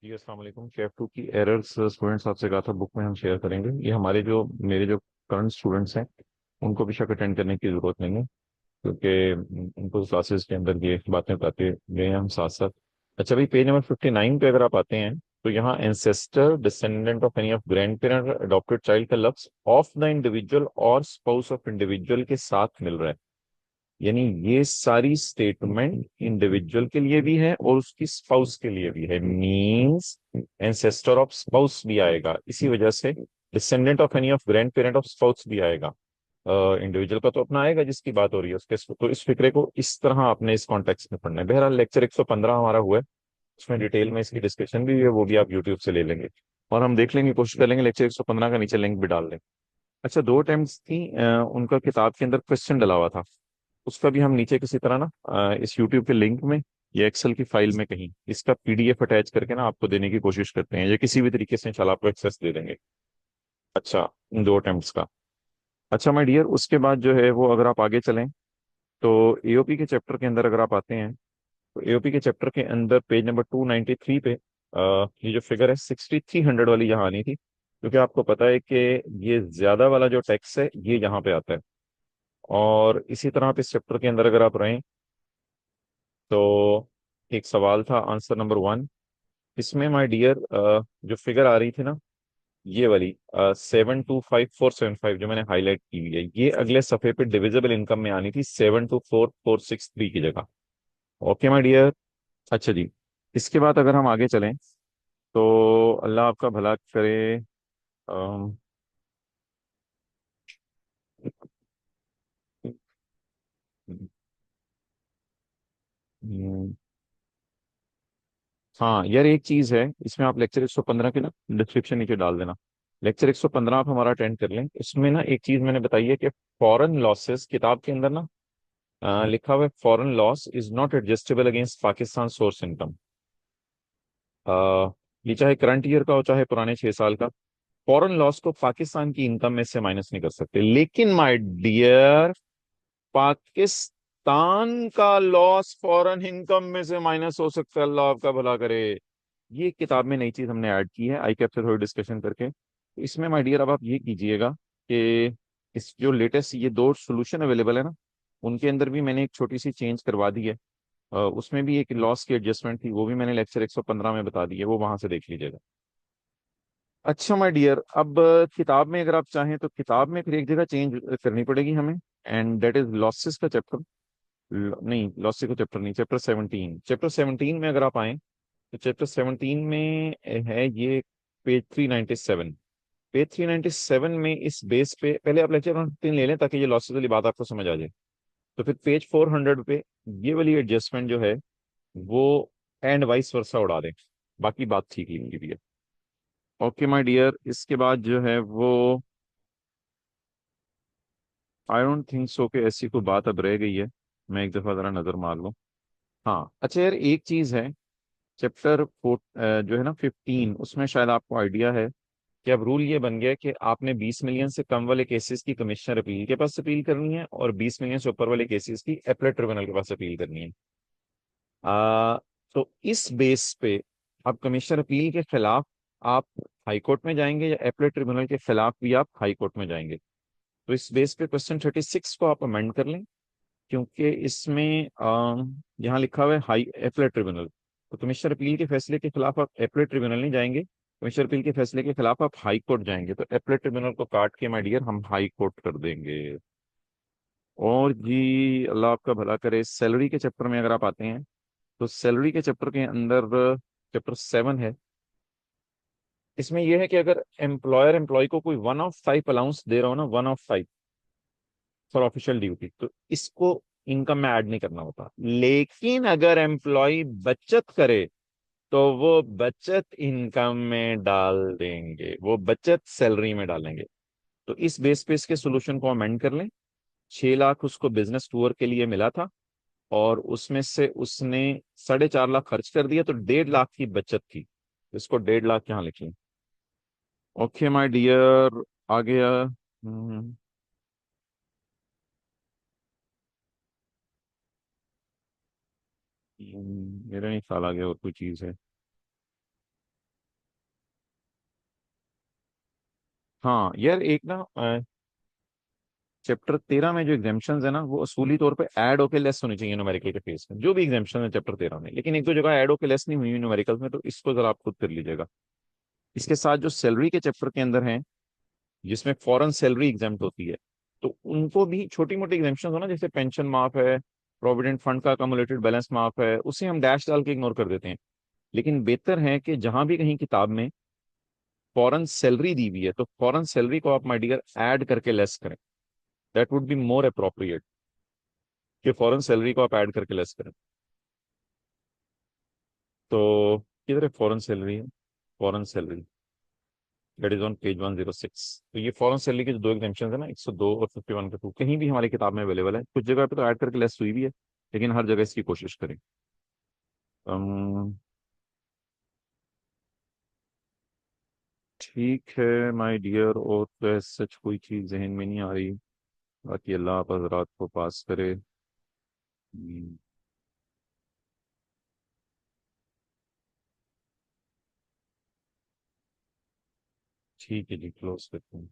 जी अस्सलाम वालेकुम। Chef to की एरर्स स्टूडेंट्स आपसे कहा था बुक में हम शेयर करेंगे। ये हमारे जो मेरे जो करंट स्टूडेंट्स हैं उनको भी शक अटेंड करने की जरूरत नहीं है, क्योंकि उनको क्लासेस के अंदर ये बातें बताते गए हैं हम साथ साथ। अच्छा भाई, पेज नंबर 59 पे अगर आप आते हैं तो यहाँ ancestor descendant of any of grand parent adopted child का लफ्ज ऑफ द इंडिविजुअल और स्पाउस ऑफ इंडिविजुअल के साथ मिल रहा है। यानी ये सारी स्टेटमेंट इंडिविजुअल के लिए भी है और उसकी स्पाउस के लिए भी है। मींस एंसेस्टर ऑफ स्पाउस भी आएगा, इसी वजह से descendant of any of grand parent of spouse भी आएगा। इंडिविजुअल का तो अपना आएगा जिसकी बात हो रही है उसके, तो इस फिक्रे को इस तरह आपने इस कॉन्टेक्स्ट में पढ़ना है। बहरहाल लेक्चर 115 हमारा हुआ है, उसमें डिटेल में इसकी डिस्कशन भी है, वो भी आप यूट्यूब से ले लेंगे और हम देख लेंगे, कोशिश कर लेंगे लेक्चर 115 का नीचे लिंक भी डाल दें। अच्छा, दो अटेम्प्ट्स थी, उनका किताब के अंदर क्वेश्चन डला हुआ था, उसका भी हम नीचे किसी तरह ना इस यूट्यूब के लिंक में या एक्सेल की फाइल में कहीं इसका पीडीएफ अटैच करके ना आपको देने की कोशिश करते हैं, या किसी भी तरीके से इंशाल्लाह आपको एक्सेस दे देंगे। अच्छा, इन दो अटेम्प्ट्स का। अच्छा माय डियर, उसके बाद जो है वो अगर आप आगे चलें तो एओपी के चैप्टर के अंदर अगर आप आते हैं तो एओपी के चैप्टर के अंदर पेज नंबर 293 पे ये जो फिगर है 6300 वाली यहाँ आनी थी, क्योंकि आपको पता है कि ये ज्यादा वाला जो टैक्स है ये यहाँ पे आता है। और इसी तरह आप इस चैप्टर के अंदर अगर आप रहें तो एक सवाल था आंसर नंबर 1, इसमें माय डियर जो फिगर आ रही थी ना ये वाली 725475 जो मैंने हाईलाइट की हुई है, ये अगले सफे पे डिविजिबल इनकम में आनी थी 724463 की जगह। Okay my dear. अच्छा जी, इसके बाद अगर हम आगे चलें तो अल्लाह आपका भला करे। अम, हम्म, हाँ यार, एक चीज है इसमें, आप लेक्चर 115 के ना डिस्क्रिप्शन नीचे डाल देना। लेक्चर 115 आप हमारा अटेंड कर लें, इसमें ना एक चीज मैंने बताई है कि फॉरेन लॉसेस किताब के अंदर ना लिखा हुआ है foreign loss is not adjustable against Pakistan source income. ये चाहे करंट ईयर का हो चाहे पुराने 6 साल का, फॉरेन लॉस को पाकिस्तान की इनकम में से माइनस नहीं कर सकते। लेकिन माय डियर, पाकिस्तान का लॉस फॉरेन इनकम में से माइनस हो सकता है, अल्लाह आपका भला करे। ये किताब में नई चीज हमने ऐड की है आई कैप से थोड़ी डिस्कशन करके। तो इसमें माय डियर अब आप ये कीजिएगा कि इस जो लेटेस्ट ये दो सॉल्यूशन अवेलेबल है ना, उनके अंदर भी मैंने एक छोटी सी चेंज करवा दी है। उसमें भी एक लॉस की एडजस्टमेंट थी, वो भी मैंने लेक्चर 115 में बता दी है, वो वहां से देख लीजिएगा। अच्छा माय डियर, अब किताब में अगर आप चाहें तो किताब में फिर एक जगह चेंज करनी पड़ेगी हमें, एंड दैट इज लॉसेस का चैप्टर। नहीं, लॉसेस का चैप्टर नहीं, चैप्टर 17। चैप्टर 17 में अगर आप आए तो चैप्टर 17 में है ये पेज 397। पेज 397 में इस बेस पे पहले आप लेक्चर 3 ले लें ताकि ये लॉसेस वाली बात आपको समझ आ जाए। तो फिर पेज 400 पे ये वाली एडजस्टमेंट जो है वो एंड वाइस वर्सा उड़ा दें, बाकी बात ठीक लिखी हुई है। ओके माय डियर, इसके बाद जो है वो आई डोंट थिंक सो कि ऐसी कोई बात अब रह गई है। मैं एक दफा जरा नजर मार लूं। हाँ अच्छा यार, एक चीज है, चैप्टर जो है ना 15, उसमें शायद आपको आइडिया है कि अब रूल ये बन गया है कि आपने 20 मिलियन से कम वाले केसेस की कमिश्नर अपील के पास अपील करनी है और 20 मिलियन से ऊपर वाले केसेस की एपलेट ट्रिब्यूनल के पास अपील करनी है। आ, तो इस बेस पे अब कमिश्नर अपील के खिलाफ आप हाई कोर्ट में जाएंगे या एपलेट ट्रिब्यूनल के खिलाफ भी आप हाई कोर्ट में जाएंगे। तो इस बेस पे क्वेश्चन 36 को आप अमेंड कर लें, क्योंकि इसमें यहाँ लिखा हुआ है हाई एपलेट ट्रिब्यूनल। तो कमिश्नर अपील के फैसले के खिलाफ आप एपलेट ट्रिब्यूनल नहीं जाएंगे, कमिश्नर अपील के फैसले के खिलाफ आप हाई कोर्ट जाएंगे। तो एपलेट ट्रिब्यूनल को काट के माय डियर हम हाई कोर्ट कर देंगे। और जी अल्लाह आपका भला करे, सैलरी के चैप्टर में अगर आप आते हैं तो सैलरी के चैप्टर के अंदर चैप्टर 7 है। इसमें यह है कि अगर एम्प्लॉयर एम्प्लॉय को कोई 1 ऑफ 5 अलाउंस दे रहा हो ना, 1 ऑफ 5 फॉर ऑफिशियल ड्यूटी, तो इसको इनकम में ऐड नहीं करना होता। लेकिन अगर एम्प्लॉय बचत करे तो वो बचत इनकम में डाल देंगे, वो बचत सैलरी में डालेंगे। तो इस बेस पे इसके सोल्यूशन को अमेंड कर लें। 6 लाख उसको बिजनेस टूर के लिए मिला था और उसमें से उसने 4.5 लाख खर्च कर दिया, तो 1.5 लाख की बचत थी। इसको 1.5 लाख यहाँ लिखिए। ओके माय डियर, आ गया। मेरा नहीं ख्याल आ गया और कोई चीज है। हाँ यार, एक ना चैप्टर 13 में जो एग्जाम्पशंस है ना, वो असूली तौर पे ऐड होके लेस होनी चाहिए न्यूमेरिकल के फेस में, जो भी एग्जाम्पशन है चैप्टर 13 में, लेकिन एक दो जगह ऐड होके लेस नहीं हुई न्यूमेरिकल में, तो इसको जरा आप खुद कर लीजिएगा। इसके साथ जो सैलरी के चैप्टर के अंदर है, जिसमें फॉरेन सैलरी एग्जाम्प्ट होती है, तो उनको भी छोटी मोटी एग्जाम्पशन हो ना, जैसे पेंशन माफ है, प्रोविडेंट फंड का अकोमोलेटेड बैलेंस माफ है, उसे हम डैश डाल के इग्नोर कर देते हैं। लेकिन बेहतर है कि जहां भी कहीं किताब में फॉरेन सैलरी दी हुई है, तो फॉरेन सैलरी को आप माय डियर ऐड करके लेस करें। That would be more appropriate, कि फॉरेन सैलरी को आप ऐड करके लेस करें। तो किधर है फॉरेन सैलरी? है foreign salary, that is on page 106। तो ये फॉरेन सैलरी के जो दो एग्जाम्पशन है ना, 102 और 51 के टू, कहीं भी हमारी किताब में अवेलेबल है, कुछ जगह पे तो ऐड करके लेस हुई भी है, लेकिन हर जगह इसकी कोशिश करें। ठीक है माय डियर, और तो सच कोई चीज़ जहन में नहीं आ रही। बाकी अल्लाह आप हजरात को पास करे। हम्म, ठीक है जी, क्लोज करते हैं।